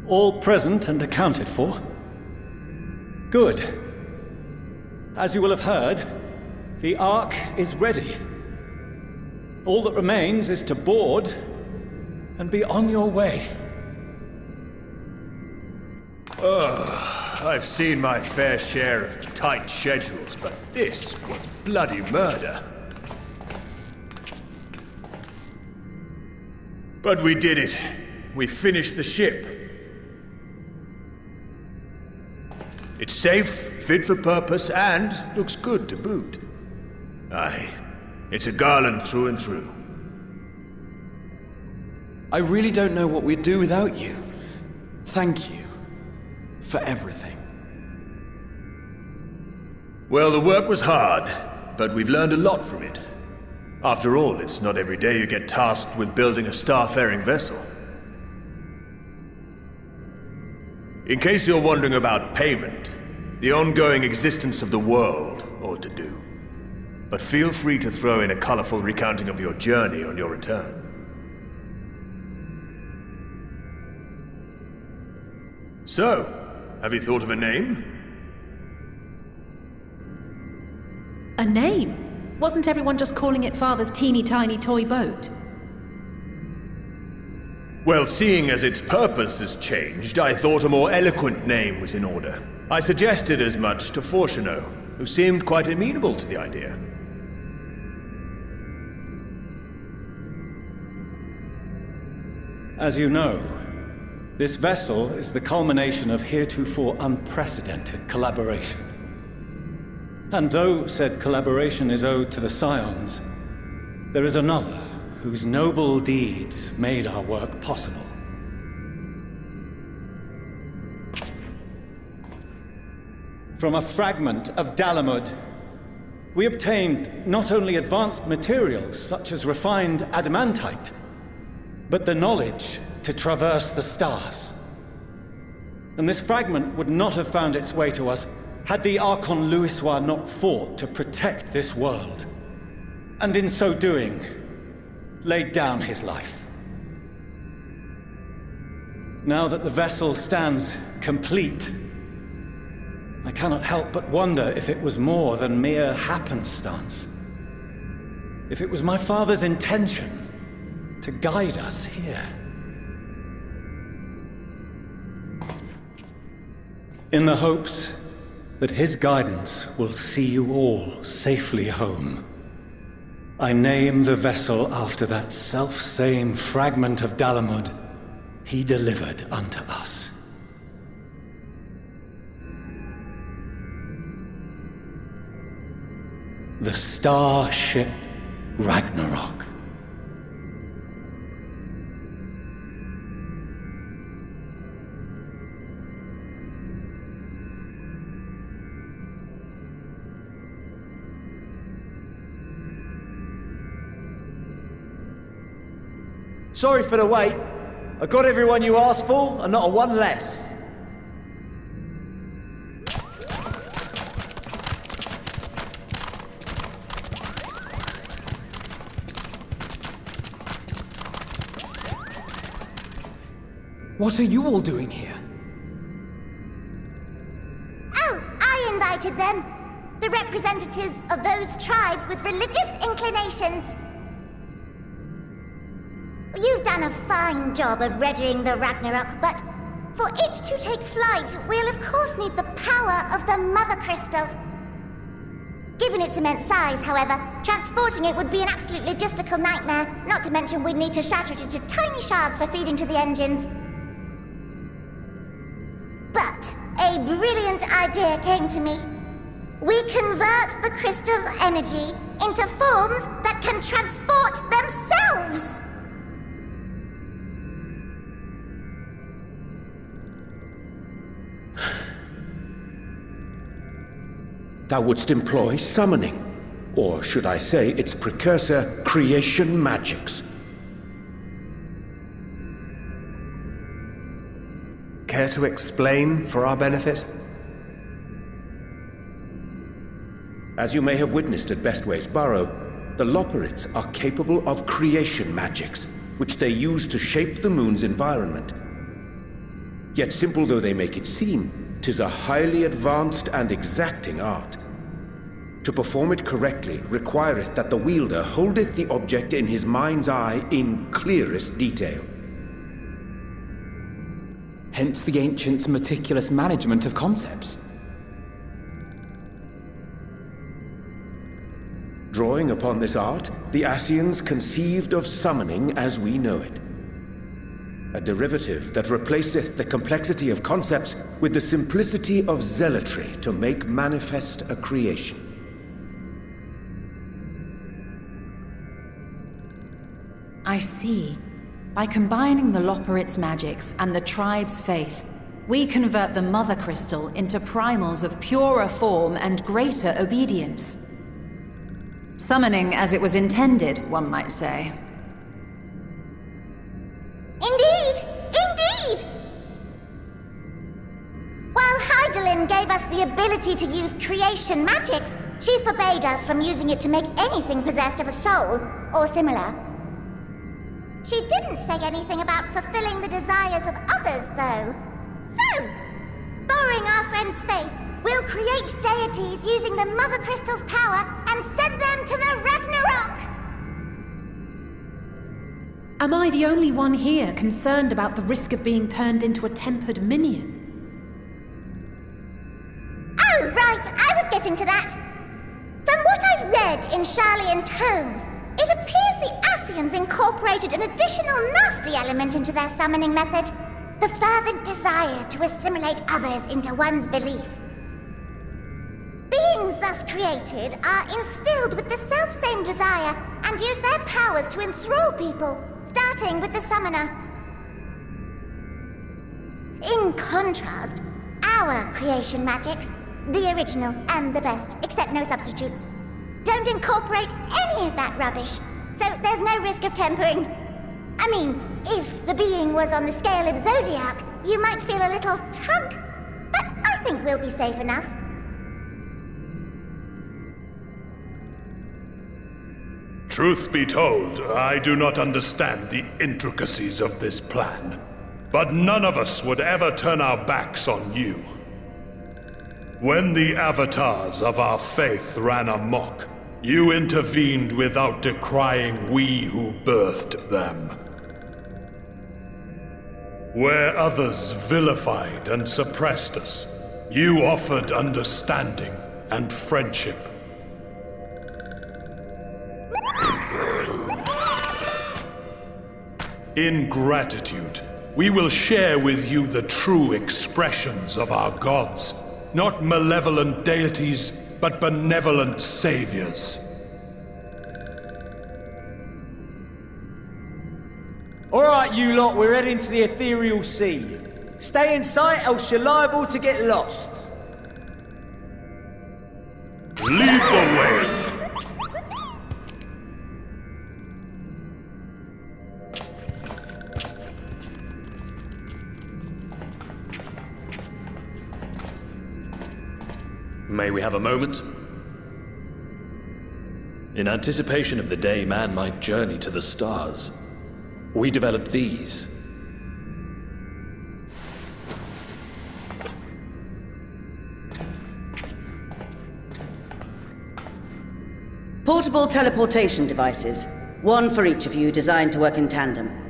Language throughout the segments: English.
All present and accounted for? Good. As you will have heard, the Ark is ready. All that remains is to board and be on your way. I've seen my fair share of tight schedules, but this was bloody murder. But we did it. We finished the ship. It's safe, fit for purpose, and looks good to boot. Aye, it's a garland through and through. I really don't know what we'd do without you. Thank you for everything. Well, the work was hard, but we've learned a lot from it. After all, it's not every day you get tasked with building a starfaring vessel. In case you're wondering about payment, the ongoing existence of the world ought to do. But feel free to throw in a colorful recounting of your journey on your return. So, have you thought of a name? A name? Wasn't everyone just calling it Father's teeny tiny toy boat? Well, seeing as its purpose has changed, I thought a more eloquent name was in order. I suggested as much to Fortuneau, who seemed quite amenable to the idea. As you know, this vessel is the culmination of heretofore unprecedented collaboration. And though said collaboration is owed to the Scions, there is another whose noble deeds made our work possible. From a fragment of Dalamud, we obtained not only advanced materials such as refined adamantite, but the knowledge to traverse the stars. And this fragment would not have found its way to us had the Archon Louisois not fought to protect this world, and in so doing, laid down his life. Now that the vessel stands complete, I cannot help but wonder if it was more than mere happenstance. If it was my father's intention to guide us here. In the hopes that his guidance will see you all safely home, I name the vessel after that self-same fragment of Dalamud he delivered unto us. The Starship Ragnarok. Sorry for the wait. I got everyone you asked for, and not a one less. What are you all doing here? Oh, I invited them. The representatives of those tribes with religious inclinations. You've done a fine job of readying the Ragnarok, but for it to take flight, we'll of course need the power of the Mother Crystal. Given its immense size, however, transporting it would be an absolute logistical nightmare, not to mention we'd need to shatter it into tiny shards for feeding to the engines. But a brilliant idea came to me. We convert the crystal's energy into forms that can transport themselves! Thou wouldst employ summoning, or should I say its precursor, creation magics. Care to explain for our benefit? As you may have witnessed at Bestway's Burrow, the Loperites are capable of creation magics, which they use to shape the moon's environment. Yet simple though they make it seem, 'tis a highly advanced and exacting art. To perform it correctly requireth that the wielder holdeth the object in his mind's eye in clearest detail. Hence the ancients' meticulous management of concepts. Drawing upon this art, the Ascians conceived of summoning as we know it. A derivative that replaceth the complexity of concepts with the simplicity of zealotry to make manifest a creation. I see. By combining the Loporrit's magics and the tribe's faith, we convert the Mother Crystal into primals of purer form and greater obedience. Summoning as it was intended, one might say. Indeed! Indeed! While Heidelin gave us the ability to use creation magics, she forbade us from using it to make anything possessed of a soul, or similar. She didn't say anything about fulfilling the desires of others, though. So, borrowing our friend's faith, we'll create deities using the Mother Crystal's power and send them to the Ragnarok! Am I the only one here concerned about the risk of being turned into a tempered minion? Oh, right, I was getting to that. From what I've read in Sharlayan tomes, it appears the Ascians incorporated an additional nasty element into their summoning method. The fervent desire to assimilate others into one's belief. Beings thus created are instilled with the self-same desire and use their powers to enthrall people, starting with the summoner. In contrast, our creation magics, the original and the best, except no substitutes, don't incorporate any of that rubbish, so there's no risk of tempering. I mean, if the being was on the scale of Zodiac, you might feel a little tug, but I think we'll be safe enough. Truth be told, I do not understand the intricacies of this plan, but none of us would ever turn our backs on you. When the avatars of our faith ran amok, you intervened without decrying we who birthed them. Where others vilified and suppressed us, you offered understanding and friendship. In gratitude, we will share with you the true expressions of our gods, not malevolent deities, but benevolent saviors. Alright, you lot, we're heading to the ethereal sea. Stay in sight, else you're liable to get lost. Lead the way! May we have a moment? In anticipation of the day man might journey to the stars, we developed these. Portable teleportation devices, one for each of you, designed to work in tandem.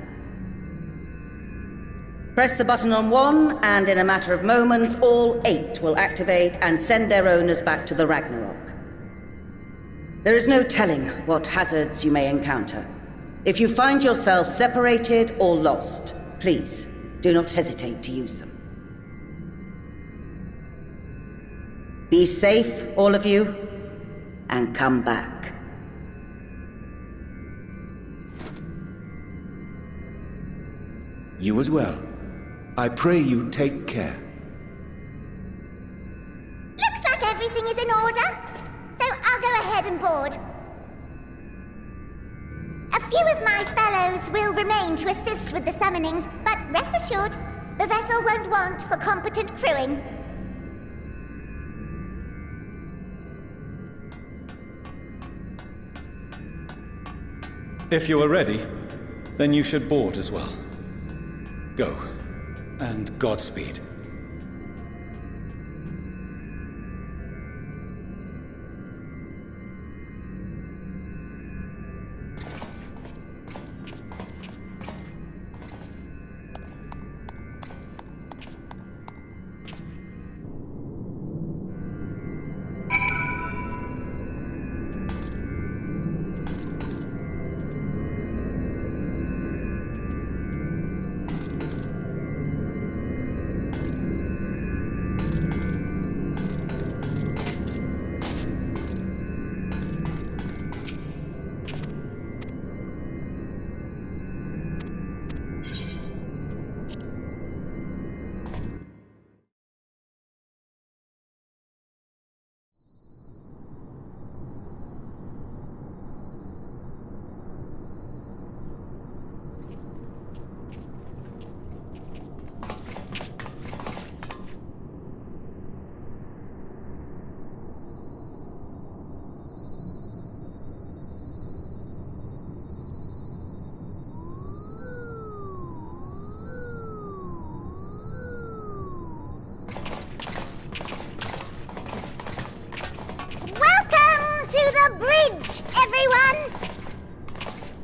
Press the button on one, and in a matter of moments, all 8 will activate and send their owners back to the Ragnarok. There is no telling what hazards you may encounter. If you find yourself separated or lost, please do not hesitate to use them. Be safe, all of you, and come back. You as well. I pray you take care. Looks like everything is in order, so I'll go ahead and board. A few of my fellows will remain to assist with the summonings, but rest assured, the vessel won't want for competent crewing. If you are ready, then you should board as well. Go. and Godspeed.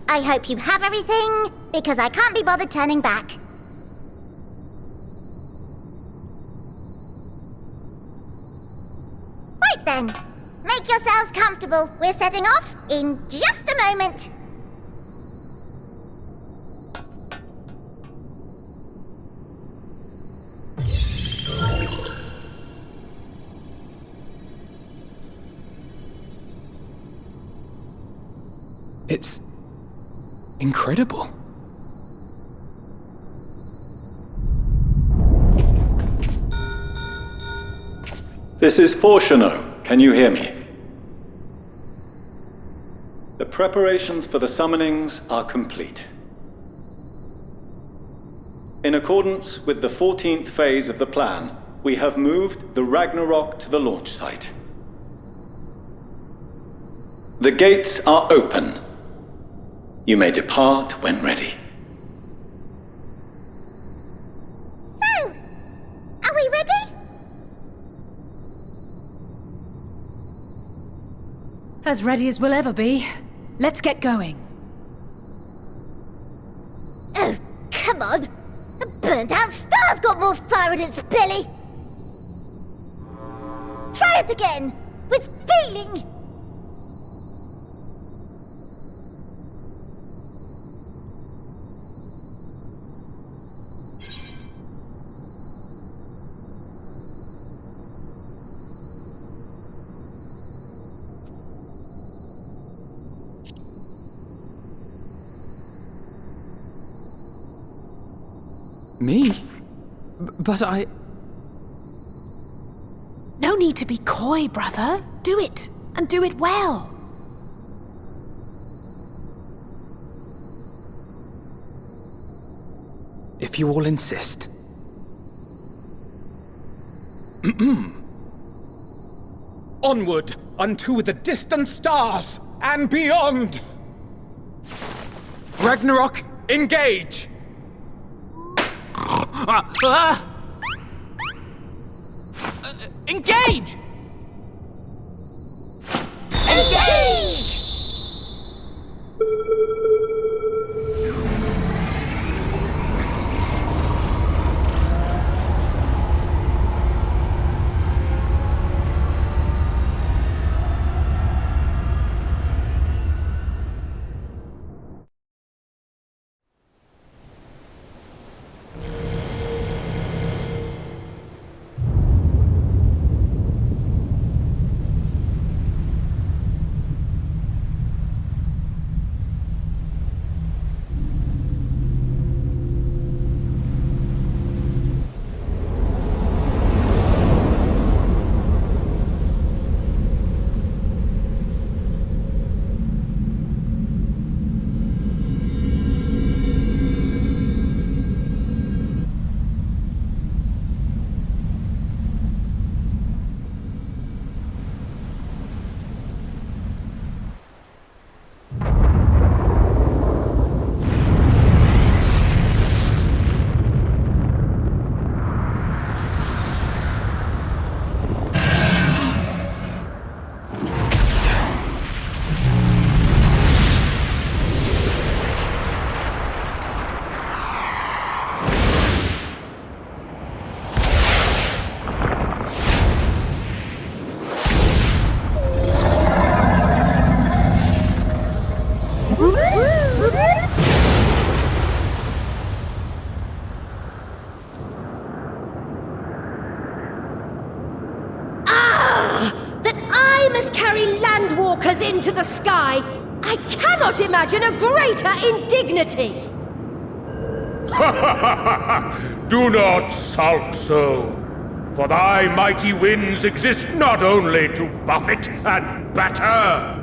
I hope you have everything, because I can't be bothered turning back. Right then, make yourselves comfortable. We're setting off in just a moment. It's incredible. This is Fortuno. Can you hear me? The preparations for the summonings are complete. In accordance with the 14th phase of the plan, we have moved the Ragnarok to the launch site. The gates are open. You may depart when ready. So, are we ready? As ready as we'll ever be. Let's get going. Oh, come on! A burnt-out star's got more fire in its belly! Try it again! With feeling! Me? But I... No need to be coy, brother. Do it, and do it well. If you all insist. Onward unto the distant stars and beyond! Ragnarok, engage! Engage! Engage! into the sky, I cannot imagine a greater indignity! Do not sulk so, for thy mighty winds exist not only to buffet and batter.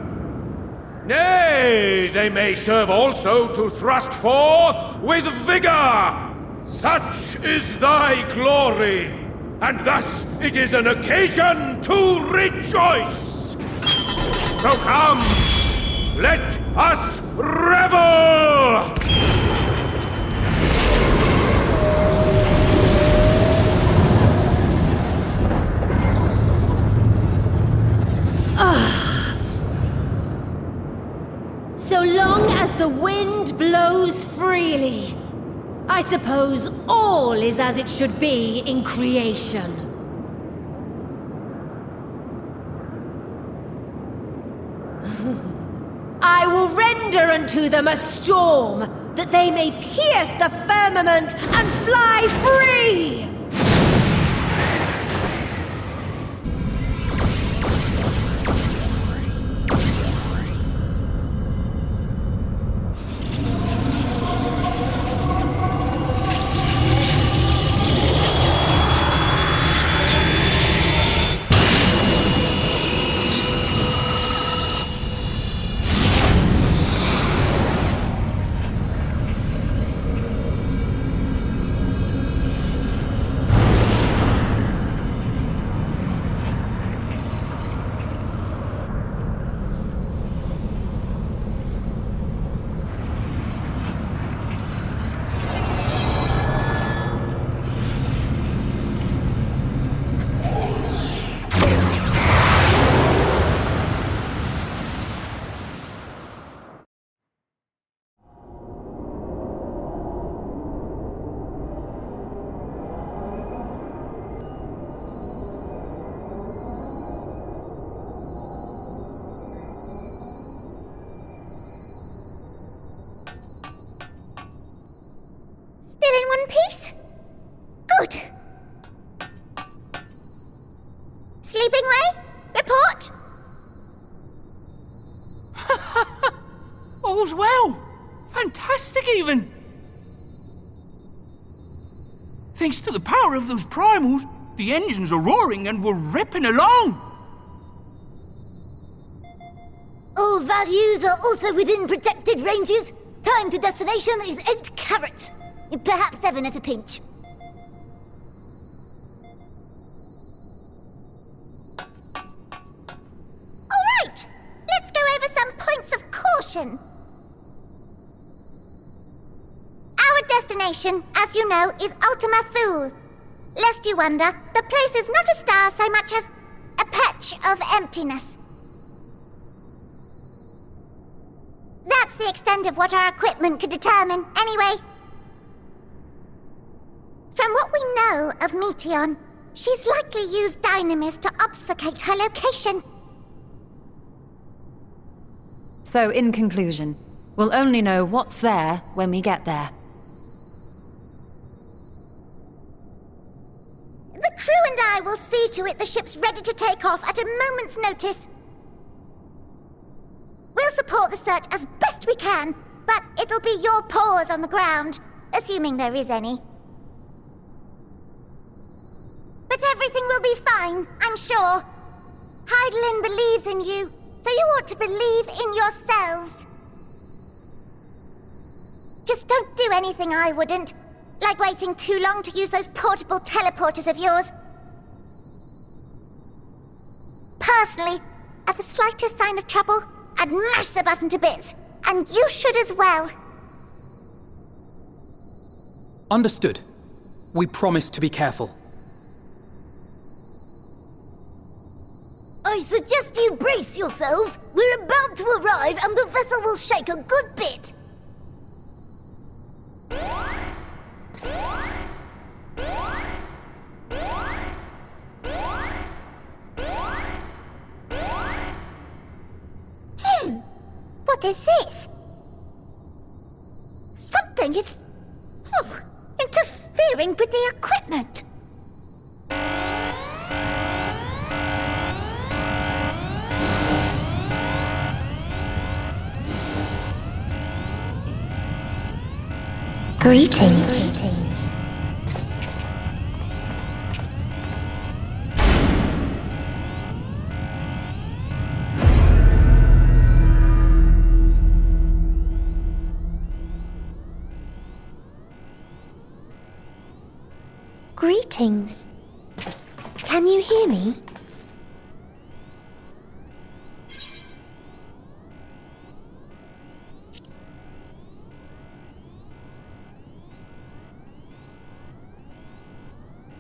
Nay, they may serve also to thrust forth with vigor. Such is thy glory, and thus it is an occasion to rejoice. So come, let us revel! So long as the wind blows freely, I suppose all is as it should be in creation. I will render unto them a storm, that they may pierce the firmament and fly free! Still in one piece? Good. Sleeping way? Report? All's well. Fantastic, even. Thanks to the power of those primals, the engines are roaring and we're ripping along. All values are also within projected ranges. Time to destination is 8 carats. Perhaps 7 at a pinch. All right, let's go over some points of caution. Our destination, as you know, is Ultima Thule. Lest you wonder, the place is not a star so much as a patch of emptiness. That's the extent of what our equipment could determine, anyway. From what we know of Meteon, she's likely used dynamis to obfuscate her location. So, in conclusion, we'll only know what's there when we get there. The crew and I will see to it the ship's ready to take off at a moment's notice. We'll support the search as best we can, but it'll be your paws on the ground, assuming there is any. But everything will be fine, I'm sure. Heidelin believes in you, so you ought to believe in yourselves. Just don't do anything I wouldn't, like waiting too long to use those portable teleporters of yours. Personally, at the slightest sign of trouble, I'd mash the button to bits, and you should as well. Understood. We promise to be careful. I suggest you brace yourselves. We're about to arrive and the vessel will shake a good bit. What is this? Something is... interfering with the equipment. Greetings. Greetings. Can you hear me?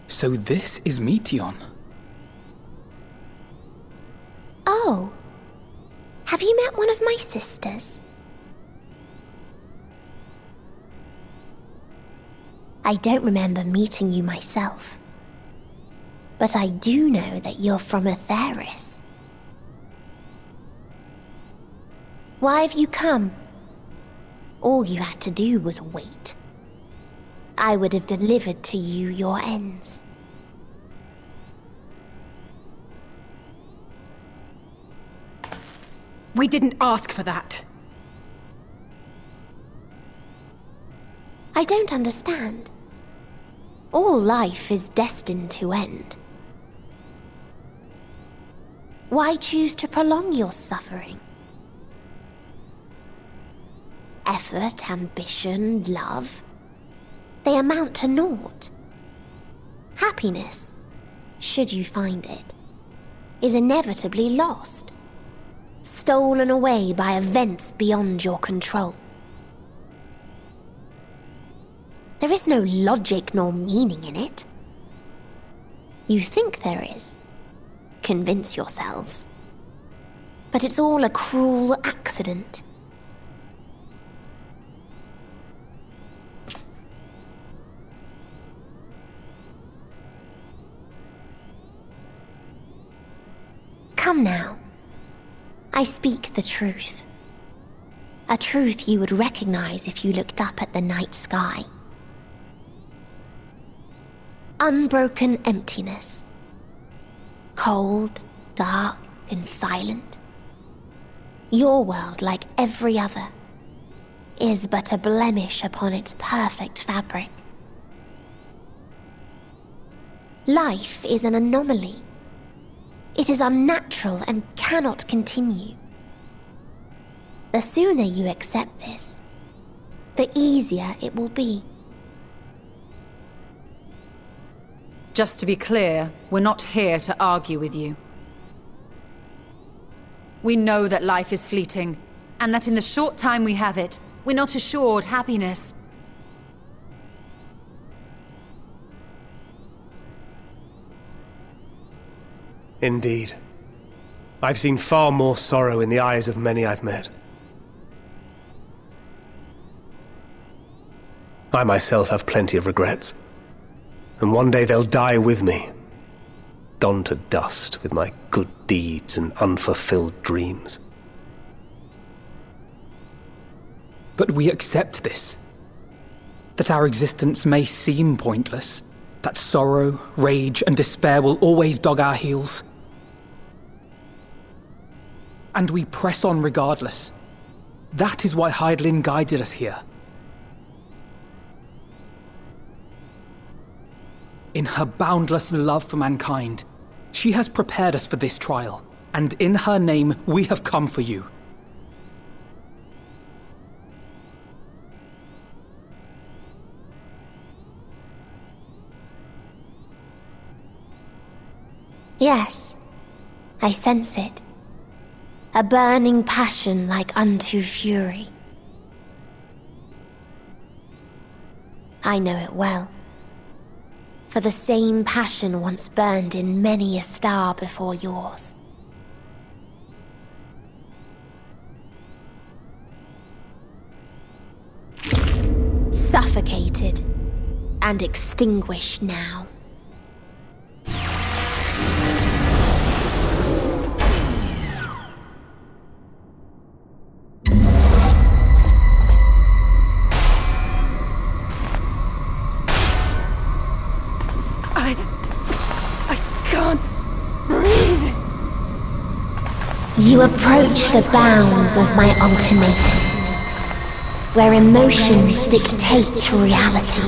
So this is Meteon. Oh. Have you met one of my sisters? I don't remember meeting you myself. But I do know that you're from Atheris. Why have you come? All you had to do was wait. I would have delivered to you your ends. We didn't ask for that. I don't understand. All life is destined to end. Why choose to prolong your suffering? Effort, ambition, love, they amount to naught. Happiness, should you find it, is inevitably lost, stolen away by events beyond your control. There is no logic nor meaning in it. You think there is. Convince yourselves. But it's all a cruel accident. Come now. I speak the truth. A truth you would recognize if you looked up at the night sky. Unbroken emptiness. Cold, dark, and silent. Your world, like every other, is but a blemish upon its perfect fabric. Life is an anomaly. It is unnatural and cannot continue. The sooner you accept this, the easier it will be. Just to be clear, we're not here to argue with you. We know that life is fleeting, and that in the short time we have it, we're not assured happiness. Indeed. I've seen far more sorrow in the eyes of many I've met. I myself have plenty of regrets. And one day they'll die with me, gone to dust with my good deeds and unfulfilled dreams. But we accept this. That our existence may seem pointless, that sorrow, rage, and despair will always dog our heels. And we press on regardless. That is why Hydaelyn guided us here. In her boundless love for mankind, she has prepared us for this trial, and in her name, we have come for you. Yes, I sense it. A burning passion like unto fury. I know it well. For the same passion once burned in many a star before yours. Suffocated and extinguished now. You approach the bounds of my ultimatum. where emotions dictate reality,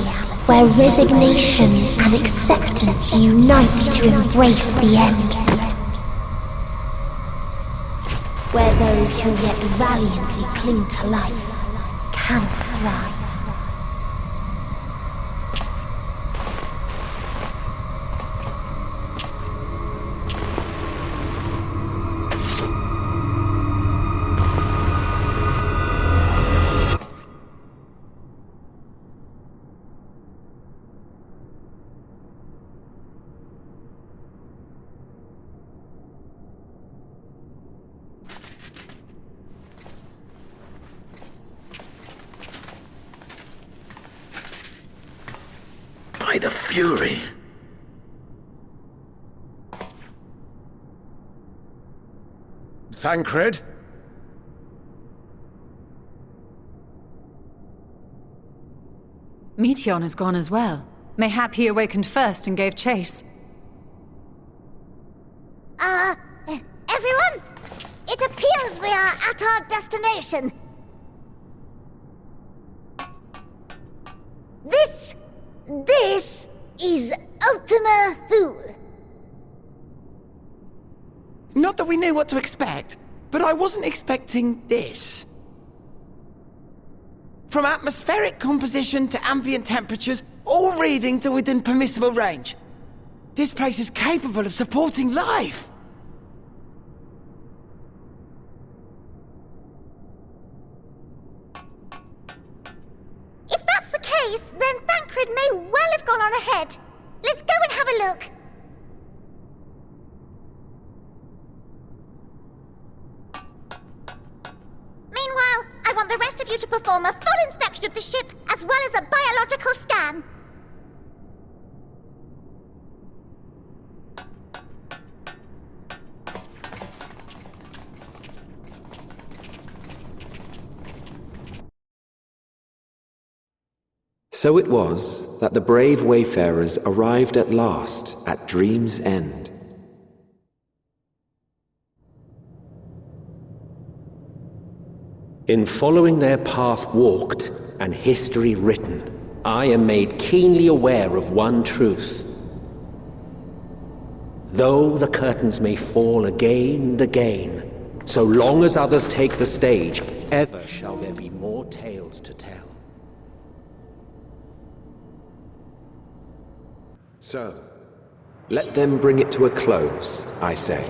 where resignation and acceptance unite to embrace the end, where those who yet valiantly cling to life can thrive. By the Fury. Thancred? Meteon has gone as well. Mayhap he awakened first and gave chase. Everyone? It appears we are at our destination. This is Ultima Thule. Not that we knew what to expect, but I wasn't expecting this. From atmospheric composition to ambient temperatures, all reading to within permissible range. This place is capable of supporting life. If that's the case, then Thancred may well have gone on ahead. Let's go and have a look. Meanwhile, I want the rest of you to perform a full inspection of the ship, as well as a biological scan. So it was that the brave wayfarers arrived at last at Dream's End. In following their path walked and history written, I am made keenly aware of one truth. Though the curtains may fall again and again, so long as others take the stage, ever shall there be more tales to tell. So, let them bring it to a close, I say.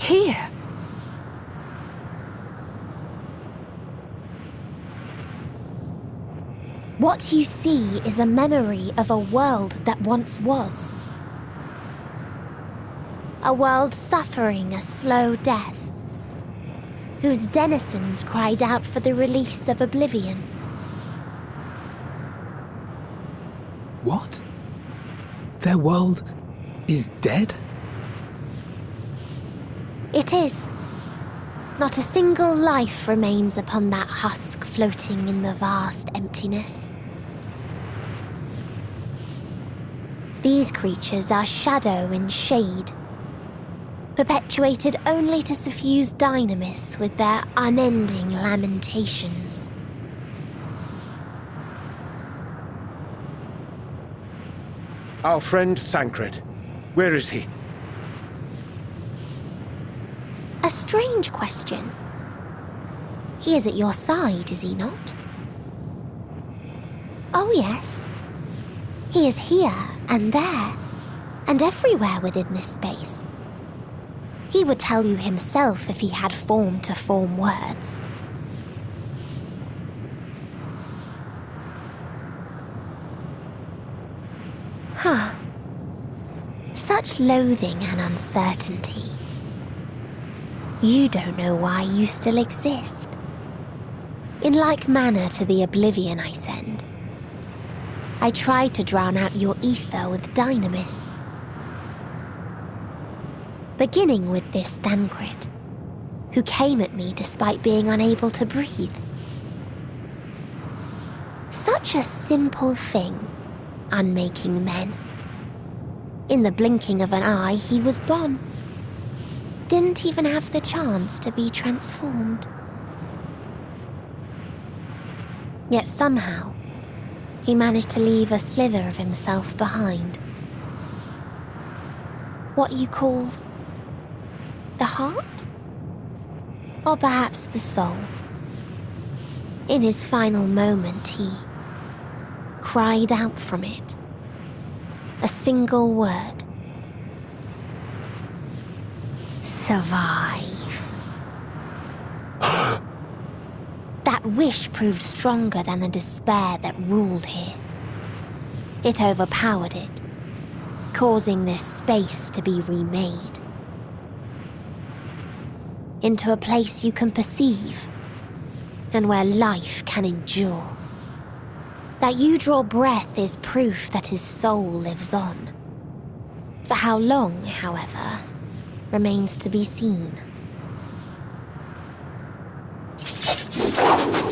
Here? What you see is a memory of a world that once was. A world suffering a slow death, whose denizens cried out for the release of oblivion. What? Their world is dead? It is. Not a single life remains upon that husk floating in the vast emptiness. These creatures are shadow and shade, perpetuated only to suffuse dynamis with their unending lamentations. Our friend Thancred. Where is he? A strange question. He is at your side, is he not? Oh yes. He is here and there, and everywhere within this space. He would tell you himself if he had form to form words. Huh. Such loathing and uncertainty. You don't know why you still exist. In like manner to the oblivion I send, I tried to drown out your ether with dynamis. Beginning with this Thancred, who came at me despite being unable to breathe. Such a simple thing, unmaking men. In the blinking of an eye, he was gone. Didn't even have the chance to be transformed. Yet somehow, he managed to leave a slither of himself behind. What you call the heart? Or perhaps the soul. In his final moment, he cried out from it. A single word. Survive. That wish proved stronger than the despair that ruled here. It overpowered it, causing this space to be remade. Into a place you can perceive, and where life can endure. That you draw breath is proof that his soul lives on. For how long, however, remains to be seen.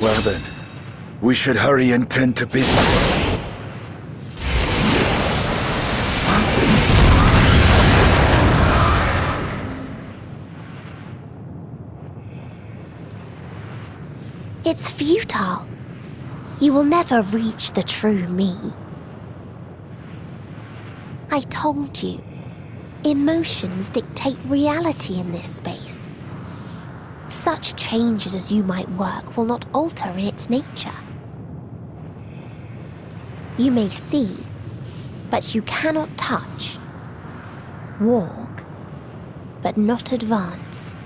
Well then, we should hurry and tend to business. It's futile. You will never reach the true me. I told you, emotions dictate reality in this space. Such changes as you might work will not alter in its nature. You may see, but you cannot touch. Walk, but not advance.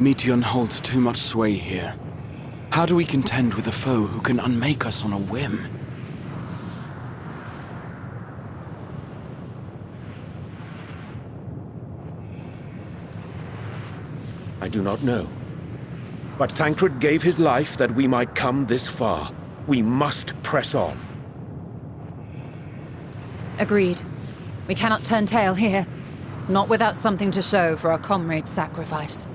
Meteon holds too much sway here. How do we contend with a foe who can unmake us on a whim? I do not know. But Thancred gave his life that we might come this far. We must press on. Agreed. We cannot turn tail here. Not without something to show for our comrade's sacrifice.